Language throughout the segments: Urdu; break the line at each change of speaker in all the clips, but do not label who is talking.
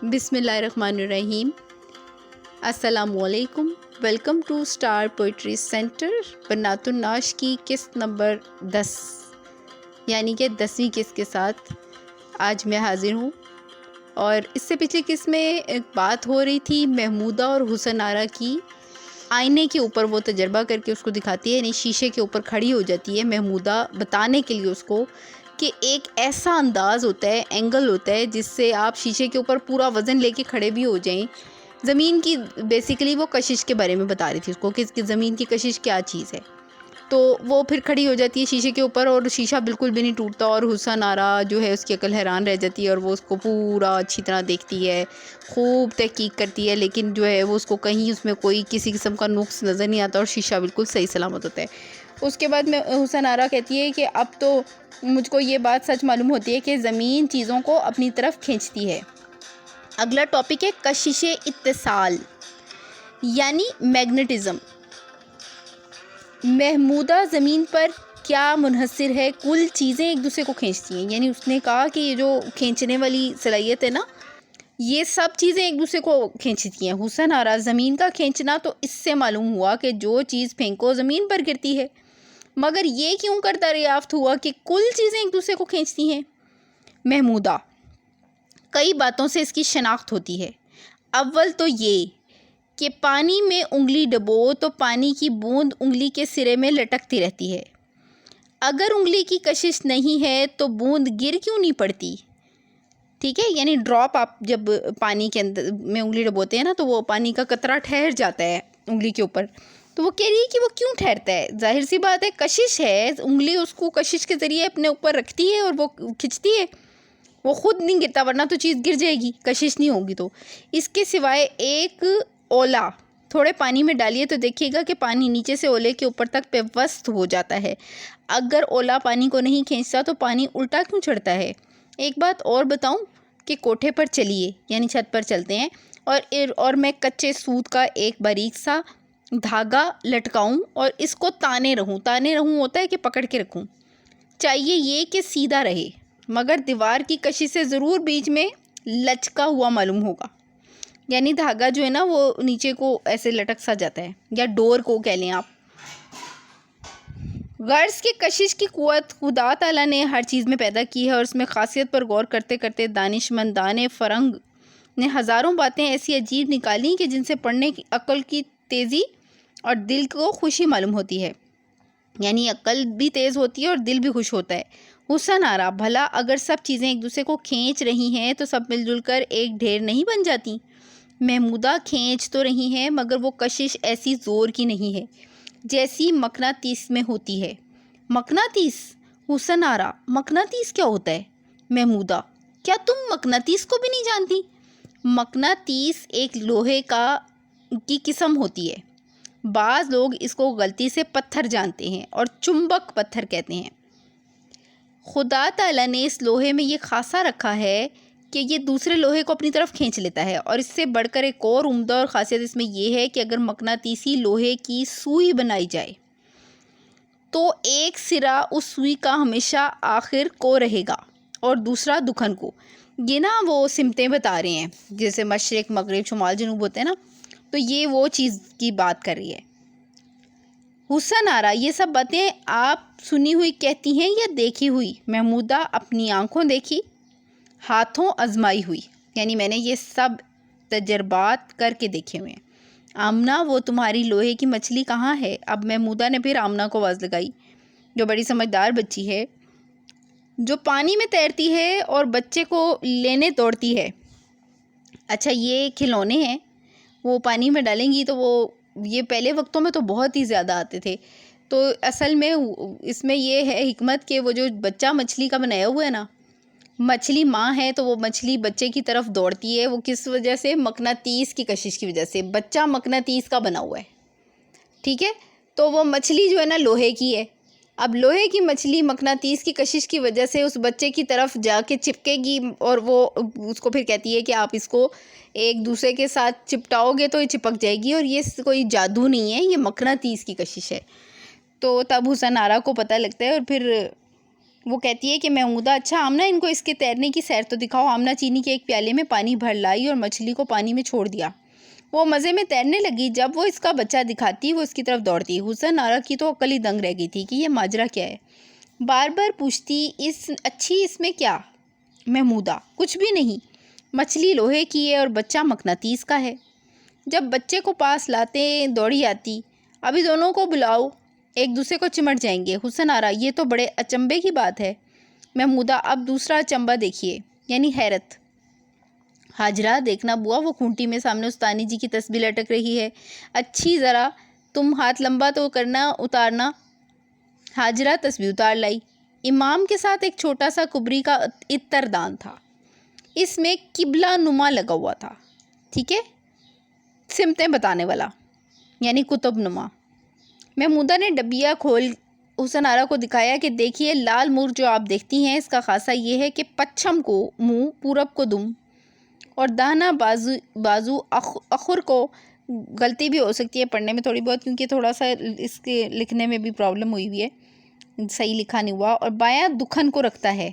بسم اللہ الرحمن الرحیم۔ السلام علیکم، welcome to star poetry centre. بنات الناش کی قسط نمبر 10 یعنی کہ 10ویں قسط کے ساتھ آج میں حاضر ہوں۔ اور اس سے پچھلی قسط میں ایک بات ہو رہی تھی محمودہ اور حسن آرا کی۔ آئینے کے اوپر وہ تجربہ کر کے اس کو دکھاتی ہے، یعنی شیشے کے اوپر کھڑی ہو جاتی ہے محمودہ، بتانے کے لیے اس کو کہ ایک ایسا انداز ہوتا ہے، اینگل ہوتا ہے جس سے آپ شیشے کے اوپر پورا وزن لے کے کھڑے بھی ہو جائیں۔ زمین کی بیسیکلی وہ کشش کے بارے میں بتا رہی تھی اس کو کہ زمین کی کشش کیا چیز ہے۔ تو وہ پھر کھڑی ہو جاتی ہے شیشے کے اوپر اور شیشہ بالکل بھی نہیں ٹوٹتا، اور حسن آرا جو ہے اس کی عقل حیران رہ جاتی ہے اور وہ اس کو پورا اچھی طرح دیکھتی ہے، خوب تحقیق کرتی ہے، لیکن جو ہے وہ اس کو کہیں اس میں کوئی کسی قسم کا نقص نظر نہیں آتا اور شیشہ بالکل صحیح سلامت ہوتا ہے۔ اس کے بعد میں حسن آرا کہتی ہے کہ اب تو مجھ کو یہ بات سچ معلوم ہوتی ہے کہ زمین چیزوں کو اپنی طرف کھینچتی ہے۔ اگلا ٹاپک ہے کشش اتصال یعنی میگنیٹزم۔ محمودہ زمین پر کیا منحصر ہے؟ کل چیزیں ایک دوسرے کو کھینچتی ہیں، یعنی اس نے کہا کہ یہ جو کھینچنے والی صلاحیت ہے نا، یہ سب چیزیں ایک دوسرے کو کھینچتی ہیں۔ حسن آرا زمین کا کھینچنا تو اس سے معلوم ہوا کہ جو چیز پھینکو زمین پر گرتی ہے، مگر یہ کیوں کر دریافت ہوا کہ کل چیزیں ایک دوسرے کو کھینچتی ہیں؟ محمودہ کئی باتوں سے اس کی شناخت ہوتی ہے۔ اول تو یہ کہ پانی میں انگلی ڈبو تو پانی کی بوند انگلی کے سرے میں لٹکتی رہتی ہے۔ اگر انگلی کی کشش نہیں ہے تو بوند گر کیوں نہیں پڑتی؟ ٹھیک ہے، یعنی ڈراپ آپ جب پانی کے اندر میں انگلی ڈبوتے ہیں نا تو وہ پانی کا قطرہ ٹھہر جاتا ہے انگلی کے اوپر، تو وہ کہہ رہی ہے کہ وہ کیوں ٹھہرتا ہے؟ ظاہر سی بات ہے، کشش ہے، انگلی اس کو کشش کے ذریعے اپنے اوپر رکھتی ہے اور وہ کھنچتی ہے، وہ خود نہیں گرتا، ورنہ تو چیز گر جائے گی کشش نہیں ہوگی تو۔ اس کے سوائے ایک اولا تھوڑے پانی میں ڈالیے تو دیکھیے گا کہ پانی نیچے سے اولے کے اوپر تک پیوست ہو جاتا ہے۔ اگر اولا پانی کو نہیں کھینچتا تو پانی الٹا کیوں چڑھتا ہے؟ ایک بات اور بتاؤں کہ کوٹھے پر چلیے، یعنی چھت پر چلتے ہیں، اور میں کچے سوت کا ایک باریک سا دھاگا لٹکاؤں اور اس کو تانے رہوں ہوتا ہے کہ پکڑ کے رکھوں۔ چاہیے یہ کہ سیدھا رہے، مگر دیوار کی کشش سے ضرور بیچ میں لچکا ہوا معلوم ہوگا، یعنی دھاگا جو ہے نا وہ نیچے کو ایسے لٹک سا جاتا ہے، یا ڈور کو کہہ لیں آپ۔ غرض کے کشش کی قوت خدا تعالیٰ نے ہر چیز میں پیدا کی ہے، اور اس میں خاصیت پر غور کرتے کرتے دانشمندان فرنگ نے ہزاروں باتیں ایسی عجیب نکالی کہ جن سے پڑھنے کی عقل کی تیزی اور دل کو خوشی معلوم ہوتی ہے، یعنی عقل بھی تیز ہوتی ہے اور دل بھی خوش ہوتا ہے۔ حسن آرا بھلا اگر سب چیزیں ایک دوسرے کو کھینچ رہی ہیں تو سب مل جل کر ایک ڈھیر نہیں بن جاتی؟ محمودہ کھینچ تو رہی ہیں، مگر وہ کشش ایسی زور کی نہیں ہے جیسی مقناطیس میں ہوتی ہے۔ مقناطیس؟ حسن آرا مقناطیس کیا ہوتا ہے؟ محمودہ کیا تم مقناطیس کو بھی نہیں جانتی؟ مقناطیس ایک لوہے کی قسم ہوتی ہے، بعض لوگ اس کو غلطی سے پتھر جانتے ہیں اور چمبک پتھر کہتے ہیں۔ خدا تعالیٰ نے اس لوہے میں یہ خاصہ رکھا ہے کہ یہ دوسرے لوہے کو اپنی طرف کھینچ لیتا ہے، اور اس سے بڑھ کر ایک اور عمدہ اور خاصیت اس میں یہ ہے کہ اگر مقناطیسی لوہے کی سوئی بنائی جائے تو ایک سرا اس سوئی کا ہمیشہ آخر کو رہے گا اور دوسرا دکھن کو۔ یہ نا وہ سمتیں بتا رہے ہیں، جیسے مشرق مغرب شمال جنوب ہوتے ہیں نا، تو یہ وہ چیز کی بات کر رہی ہے۔ حسن آرا یہ سب باتیں آپ سنی ہوئی کہتی ہیں یا دیکھی ہوئی؟ محمودہ اپنی آنکھوں دیکھی، ہاتھوں آزمائی ہوئی، یعنی میں نے یہ سب تجربات کر کے دیکھے ہوئے ہیں۔ آمنہ وہ تمہاری لوہے کی مچھلی کہاں ہے؟ اب محمودہ نے پھر آمنہ کو آواز لگائی، جو بڑی سمجھدار بچی ہے، جو پانی میں تیرتی ہے اور بچے کو لینے دوڑتی ہے۔ اچھا یہ کھلونے ہیں، وہ پانی میں ڈالیں گی تو وہ یہ پہلے وقتوں میں تو بہت ہی زیادہ آتے تھے، تو اصل میں اس میں یہ ہے حکمت کہ وہ جو بچہ مچھلی کا بنایا ہوا ہے نا، مچھلی ماں ہے تو وہ مچھلی بچے کی طرف دوڑتی ہے، وہ کس وجہ سے؟ مقناطیس کی کشش کی وجہ سے۔ بچہ مقناطیس کا بنا ہوا ہے، ٹھیک ہے، تو وہ مچھلی جو ہے نا لوہے کی ہے۔ اب لوہے کی مچھلی مقناطیس کی کشش کی وجہ سے اس بچے کی طرف جا کے چپکے گی، اور وہ اس کو پھر کہتی ہے کہ آپ اس کو ایک دوسرے کے ساتھ چپٹاؤ گے تو یہ چپک جائے گی، اور یہ کوئی جادو نہیں ہے، یہ مقناطیس کی کشش ہے۔ تو تب حسن آرا کو پتہ لگتا ہے، اور پھر وہ کہتی ہے کہ محمودہ اچھا آمنہ ان کو اس کے تیرنے کی سیر تو دکھاؤ۔ آمنہ چینی کے ایک پیالے میں پانی بھر لائی اور مچھلی کو پانی میں چھوڑ دیا۔ وہ مزے میں تیرنے لگی۔ جب وہ اس کا بچہ دکھاتی وہ اس کی طرف دوڑتی۔ حسن آرا کی تو عقل ہی دنگ رہ گئی تھی کہ یہ ماجرا کیا ہے۔ بار بار پوچھتی اس میں کیا؟ محمودہ کچھ بھی نہیں، مچھلی لوہے کی ہے اور بچہ مقناطیس کا ہے۔ جب بچے کو پاس لاتے دوڑی آتی، ابھی دونوں کو بلاؤ، ایک دوسرے کو چمٹ جائیں گے۔ حسن آرا یہ تو بڑے اچنبے کی بات ہے۔ محمودہ اب دوسرا اچنبا دیکھیے، یعنی حیرت۔ حاجرہ دیکھنا بوا، وہ کھونٹی میں سامنے استانی جی کی تسبیح لٹک رہی ہے، اچھی ذرا تم ہاتھ لمبا تو کرنا، اتارنا۔ حاجرہ تسبیح اتار لائی۔ امام کے ساتھ ایک چھوٹا سا کبری کا عطر دان تھا، اس میں قبلہ نما لگا ہوا تھا، ٹھیک ہے، سمتیں بتانے والا، یعنی کتب نما۔ محمودہ نے ڈبیا کھول حسن آرا کو دکھایا کہ دیکھیے لال مرغ جو آپ دیکھتی ہیں، اس کا خاصہ یہ ہے کہ پچھم کو منہ، پورب کو دم اور داہنا بازو اخر کو، غلطی بھی ہو سکتی ہے پڑھنے میں تھوڑی بہت کیونکہ تھوڑا سا اس کے لکھنے میں بھی پرابلم ہوئی ہے، صحیح لکھا نہیں ہوا، اور بایاں دکھن کو رکھتا ہے۔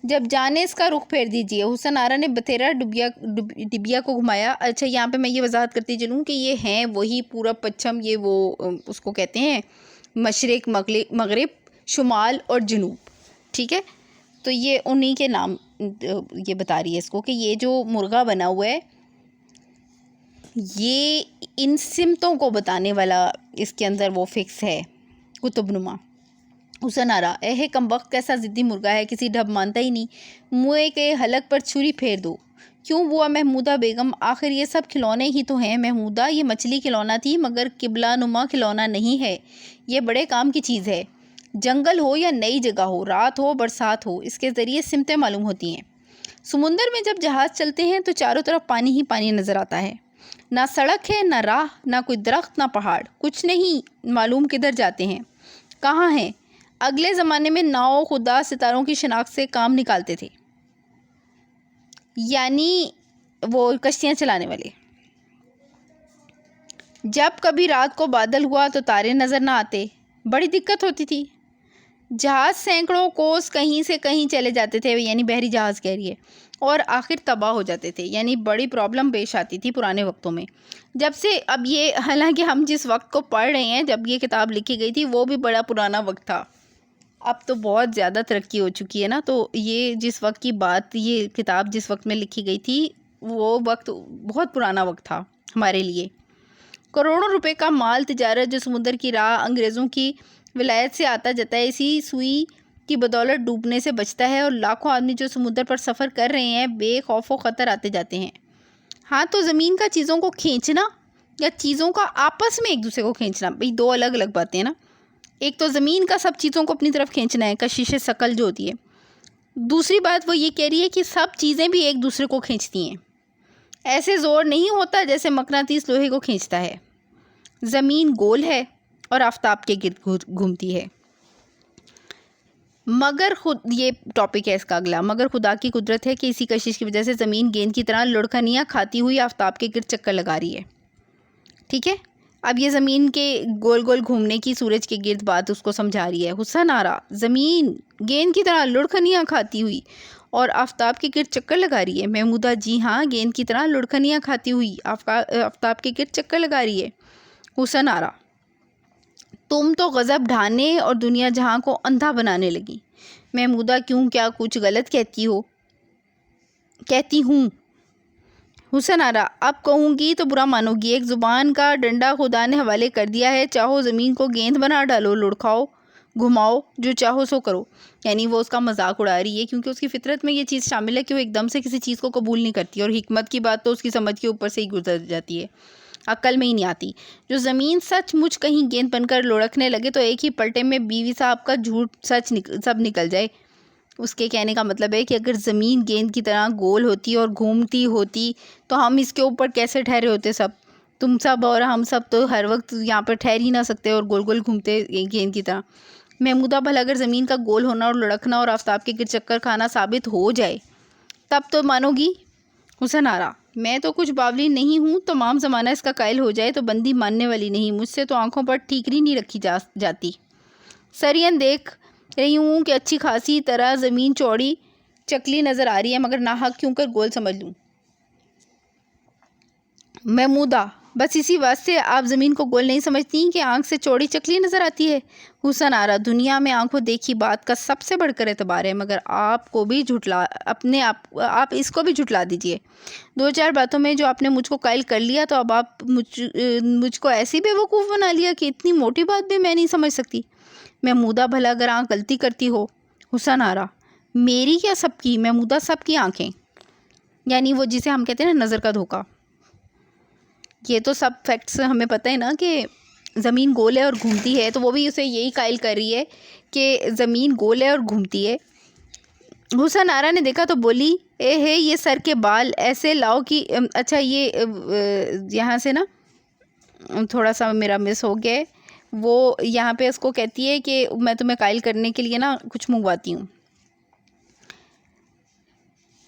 جب جانے اس کا رخ پھیر دیجئے۔ حسن آرا نے بتھیرا ڈبیا کو گھمایا۔ اچھا یہاں پہ میں یہ وضاحت کرتی چلوں کہ یہ ہیں وہی پورب پچھم، یہ وہ اس کو کہتے ہیں مشرق، مغرب، شمال اور جنوب، ٹھیک ہے، تو یہ انہی کے نام یہ بتا رہی ہے اس کو کہ یہ جو مرغا بنا ہوا ہے یہ ان سمتوں کو بتانے والا اس کے اندر وہ فکس ہے، قطب نما۔ حسن آرا اے کم وقت کیسا ضدی مرغا ہے، کسی ڈھب مانتا ہی نہیں، منہ کے حلق پر چھری پھیر دو۔ کیوں بوا محمودہ بیگم، آخر یہ سب کھلونے ہی تو ہیں۔ محمودہ یہ مچھلی کھلونا تھی مگر قبلہ نما کھلونا نہیں ہے، یہ بڑے کام کی چیز ہے۔ جنگل ہو یا نئی جگہ ہو، رات ہو برسات ہو، اس کے ذریعے سمتیں معلوم ہوتی ہیں۔ سمندر میں جب جہاز چلتے ہیں تو چاروں طرف پانی ہی پانی نظر آتا ہے، نہ سڑک ہے، نہ راہ، نہ کوئی درخت، نہ پہاڑ، کچھ نہیں معلوم کدھر جاتے ہیں، کہاں ہیں۔ اگلے زمانے میں ناؤ خدا ستاروں کی شناخت سے کام نکالتے تھے، یعنی وہ کشتیاں چلانے والے۔ جب کبھی رات کو بادل ہوا تو تارے نظر نہ آتے، بڑی دقت ہوتی تھی۔ جہاز سینکڑوں کوس کہیں سے کہیں چلے جاتے تھے، یعنی بحری جہاز کہہ رہی ہے، اور آخر تباہ ہو جاتے تھے، یعنی بڑی پرابلم پیش آتی تھی پرانے وقتوں میں۔ جب سے اب یہ، حالانکہ ہم جس وقت کو پڑھ رہے ہیں جب یہ کتاب لکھی گئی تھی وہ بھی بڑا پرانا وقت تھا، اب تو بہت زیادہ ترقی ہو چکی ہے نا، تو یہ جس وقت کی بات، یہ کتاب جس وقت میں لکھی گئی تھی وہ وقت بہت پرانا وقت تھا ہمارے لیے۔ کروڑوں روپے کا مال تجارت جو سمندر کی راہ انگریزوں کی ولایت سے آتا جاتا ہے، اسی سوئی کی بدولت ڈوبنے سے بچتا ہے، اور لاکھوں آدمی جو سمندر پر سفر کر رہے ہیں بے خوف و خطر آتے جاتے ہیں۔ ہاں تو زمین کا چیزوں کو کھینچنا یا چیزوں کا آپس میں ایک دوسرے کو کھینچنا، بھئی دو الگ الگ باتیں ہیں نا۔ ایک تو زمین کا سب چیزوں کو اپنی طرف کھینچنا ہے، کشش ثقل جو ہوتی ہے۔ دوسری بات وہ یہ کہہ رہی ہے کہ سب چیزیں بھی ایک دوسرے کو کھینچتی ہیں، ایسے زور نہیں ہوتا جیسے مقناطیس لوہے کو کھینچتا ہے۔ زمین گول ہے اور آفتاب کے گرد گھومتی ہے، مگر یہ ٹاپک ہے اس کا اگلا، مگر خدا کی قدرت ہے کہ اسی کشش کی وجہ سے زمین گیند کی طرح لڑکھنیاں کھاتی ہوئی آفتاب کے گرد چکر لگا رہی ہے، ٹھیک ہے۔ اب یہ زمین کے گول گول گھومنے کی سورج کے گرد بات اس کو سمجھا رہی ہے۔ حسن آرا زمین گیند کی طرح لڑکھنیاں کھاتی ہوئی اور آفتاب کے گرد چکر لگا رہی ہے۔ محمودہ جی ہاں، گیند کی طرح لڑکھنیاں کھاتی ہوئی آفتاب کے گرد چکر لگا رہی ہے۔ حسن آرا تم تو غضب ڈھانے اور دنیا جہاں کو اندھا بنانے لگی۔ محمودہ کیوں، کیا کچھ غلط کہتی ہوں؟ حسن آرا اب کہوں گی تو برا مانو گی، ایک زبان کا ڈنڈا خدا نے حوالے کر دیا ہے، چاہو زمین کو گیند بنا ڈالو، لڑکھاؤ، گھماؤ، جو چاہو سو کرو۔ یعنی وہ اس کا مذاق اڑا رہی ہے کیونکہ اس کی فطرت میں یہ چیز شامل ہے کہ وہ ایک دم سے کسی چیز کو قبول نہیں کرتی، اور حکمت کی بات تو اس کی سمجھ کے اوپر سے ہی گزر جاتی ہے، عقل میں ہی نہیں آتی۔ جو زمین سچ مچ کہیں گیند بن کر لڑکنے لگے تو ایک ہی پلٹے میں بیوی صاحب کا جھوٹ سچ سب نکل جائے۔ اس کے کہنے کا مطلب ہے کہ اگر زمین گیند کی طرح گول ہوتی اور گھومتی ہوتی تو ہم اس کے اوپر کیسے ٹھہرے ہوتے، سب تم سب اور ہم سب تو ہر وقت یہاں پر ٹھہر ہی نہ سکتے اور گول گول گھومتے گیند کی طرح۔ محمودہ بھلا اگر زمین کا گول ہونا اور لڑکنا اور آفتاب کے گرد چکر کھانا ثابت ہو جائے تب تو مانو گی؟ حسن آرا میں تو کچھ باولی نہیں ہوں، تمام زمانہ اس کا قائل ہو جائے تو بندی ماننے والی نہیں، مجھ سے تو آنکھوں پر ٹھیکری نہیں رکھی جاتی۔ سرین دیکھ رہی ہوں کہ اچھی خاصی طرح زمین چوڑی چکلی نظر آ رہی ہے، مگر ناحق کیوں کر گول سمجھ لوں۔ محمودہ: بس اسی واسطے آپ زمین کو گول نہیں سمجھتی کہ آنکھ سے چوڑی چکلی نظر آتی ہے؟ حسن آرا: دنیا میں آنکھوں دیکھی بات کا سب سے بڑھ کر اعتبار ہے، مگر آپ اس کو بھی جھٹلا دیجئے۔ 2-4 باتوں میں جو آپ نے مجھ کو قائل کر لیا، تو اب آپ مجھ کو ایسی بے وقوف بنا لیا کہ اتنی موٹی بات بھی میں نہیں سمجھ سکتی۔ محمودہ: بھلا اگر آنکھ غلطی کرتی ہو؟ حسن آرا: میری کیا سب کی؟ محمودہ: سب کی آنکھیں، یعنی وہ جسے ہم کہتے ہیں نا نظر کا دھوکہ۔ یہ تو سب فیکٹس ہمیں پتہ ہے نا کہ زمین گول ہے اور گھومتی ہے، تو وہ بھی اسے یہی قائل کر رہی ہے کہ زمین گول ہے اور گھومتی ہے۔ حسن آرا نے دیکھا تو بولی: اے ہے یہ سر کے بال ایسے لاؤ کہ اچھا یہ یہاں سے نا تھوڑا سا میرا مس ہو گیا ہے، وہ یہاں پہ اس کو کہتی ہے کہ میں تمہیں قائل کرنے کے لیے نا کچھ منگواتی ہوں،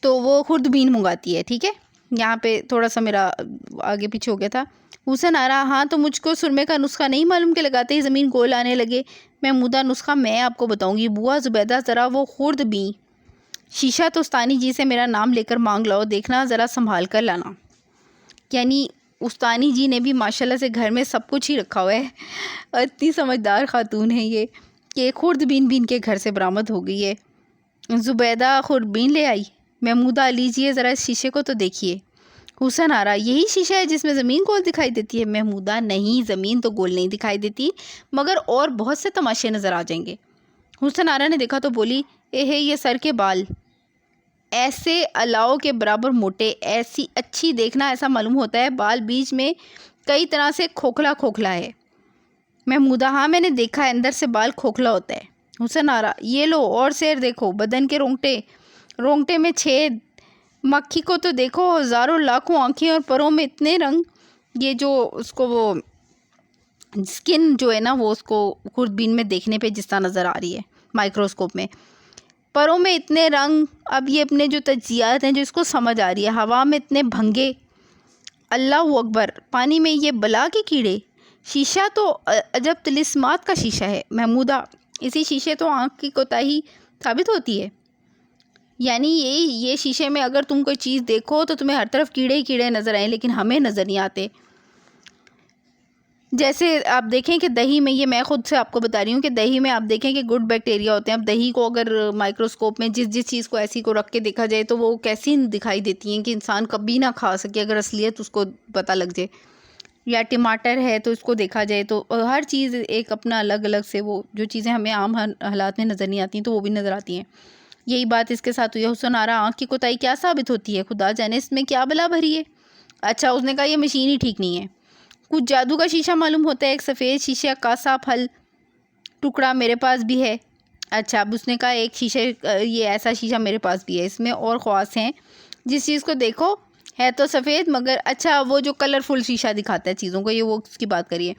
تو وہ خوردبین منگواتی ہے، ٹھیک ہے؟ یہاں پہ تھوڑا سا میرا آگے پیچھے ہو گیا تھا۔ حسن آرا: ہاں تو مجھ کو سرمے کا نسخہ نہیں معلوم کہ لگاتے ہی زمین گول آنے لگے؟ محمودہ: نسخہ میں آپ کو بتاؤں گی۔ بوا زبیدہ ذرا وہ خوردبین شیشہ تو استانی جی سے میرا نام لے کر مانگ لاؤ، دیکھنا ذرا سنبھال کر لانا۔ یعنی استانی جی نے بھی ماشاءاللہ سے گھر میں سب کچھ ہی رکھا ہوا ہے، اتنی سمجھدار خاتون ہے یہ کہ خوردبین بھی ان کے گھر سے برآمد ہو گئی ہے۔ زبیدہ خوردبین لے آئی۔ محمودہ: لیجئے ذرا اس شیشے کو تو دیکھیے۔ حسن آرا: یہی شیشہ ہے جس میں زمین گول دکھائی دیتی ہے؟ محمودہ: نہیں، زمین تو گول نہیں دکھائی دیتی، مگر اور بہت سے تماشے نظر آ جائیں گے۔ حسن آرا نے دیکھا تو بولی: اے ہے یہ سر کے بال ایسے الاؤ کے برابر موٹے، ایسی اچھی دیکھنا ایسا معلوم ہوتا ہے بال بیچ میں کئی طرح سے کھوکھلا کھوکھلا ہے۔ محمودہ: ہاں میں نے دیکھا ہے، اندر سے بال کھوکھلا ہوتا ہے۔ حسن آرا: یہ لو اور سیر دیکھو، بدن کے رونگٹے میں چھید، مکھی کو تو دیکھو، ہزاروں لاکھوں آنکھیں اور پروں میں اتنے رنگ۔ یہ جو اس کو وہ سکن جو ہے نا وہ اس کو خوردبین میں دیکھنے پہ جس طرح نظر آ رہی ہے مائکروسکوپ میں، پروں میں اتنے رنگ۔ اب یہ اپنے جو تجزیات ہیں جو اس کو سمجھ آ رہی ہے، ہوا میں اتنے بھنگے، اللہ اکبر، پانی میں یہ بلا کے کیڑے، شیشہ تو عجب طلسمات کا شیشہ ہے۔ محمودہ: اسی شیشے تو آنکھ کی کوتاہی ثابت ہوتی ہے، یعنی یہ شیشے میں اگر تم کوئی چیز دیکھو تو تمہیں ہر طرف کیڑے ہی کیڑے نظر آئیں، لیکن ہمیں نظر نہیں آتے۔ جیسے آپ دیکھیں کہ دہی میں، یہ میں خود سے آپ کو بتا رہی ہوں کہ دہی میں آپ دیکھیں کہ گڈ بیکٹیریا ہوتے ہیں۔ اب دہی کو اگر مائکروسکوپ میں جس چیز کو ایسی کو رکھ کے دیکھا جائے تو وہ کیسی دکھائی دیتی ہیں کہ انسان کبھی نہ کھا سکے اگر اصلیت اس کو پتہ لگ جائے۔ یا ٹماٹر ہے تو اس کو دیکھا جائے تو ہر چیز ایک اپنا الگ الگ سے، وہ جو چیزیں ہمیں عام حالات میں نظر نہیں آتی ہیں تو وہ بھی نظر آتی ہیں۔ یہی بات اس کے ساتھ ہوئی ہے۔ حسن آرا: آنکھ کی کوتاہی کیا ثابت ہوتی ہے؟ خدا جانے اس میں کیا بلا بھری ہے۔ اچھا، اس نے کہا یہ مشین ہی ٹھیک نہیں ہے، کچھ جادو کا شیشہ معلوم ہوتا ہے، ایک سفید شیشہ کا سا پھل ٹکڑا میرے پاس بھی ہے۔ اچھا، اب اس نے کہا ایک شیشے، یہ ایسا شیشہ میرے پاس بھی ہے، اس میں اور خواص ہیں، جس چیز کو دیکھو ہے تو سفید، مگر اچھا وہ جو کلرفل شیشہ دکھاتا ہے چیزوں کو، یہ وہ اس کی بات کریے،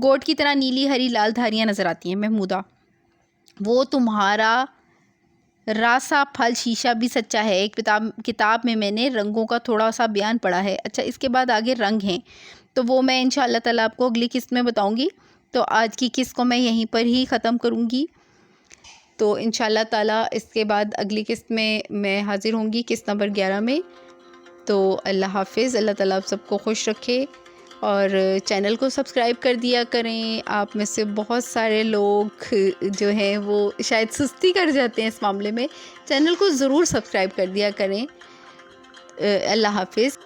گوٹ کی طرح نیلی ہری لال دھاریاں نظر آتی ہیں۔ محمودہ: وہ تمہارا راسا پھل شیشہ بھی سچا ہے، ایک کتاب میں نے رنگوں کا تھوڑا سا بیان پڑھا ہے۔ اچھا، اس کے بعد آگے رنگ ہیں تو وہ میں انشاءاللہ تعالیٰ آپ کو اگلی قسط میں بتاؤں گی، تو آج کی قسط کو میں یہیں پر ہی ختم کروں گی، تو انشاءاللہ تعالیٰ اس کے بعد اگلی قسط میں حاضر ہوں گی، قسط نمبر 11 میں۔ تو اللہ حافظ، اللہ تعالیٰ آپ سب کو خوش رکھے، اور چینل کو سبسکرائب کر دیا کریں۔ آپ میں سے بہت سارے لوگ جو ہیں وہ شاید سستی کر جاتے ہیں اس معاملے میں، چینل کو ضرور سبسکرائب کر دیا کریں۔ اللہ حافظ۔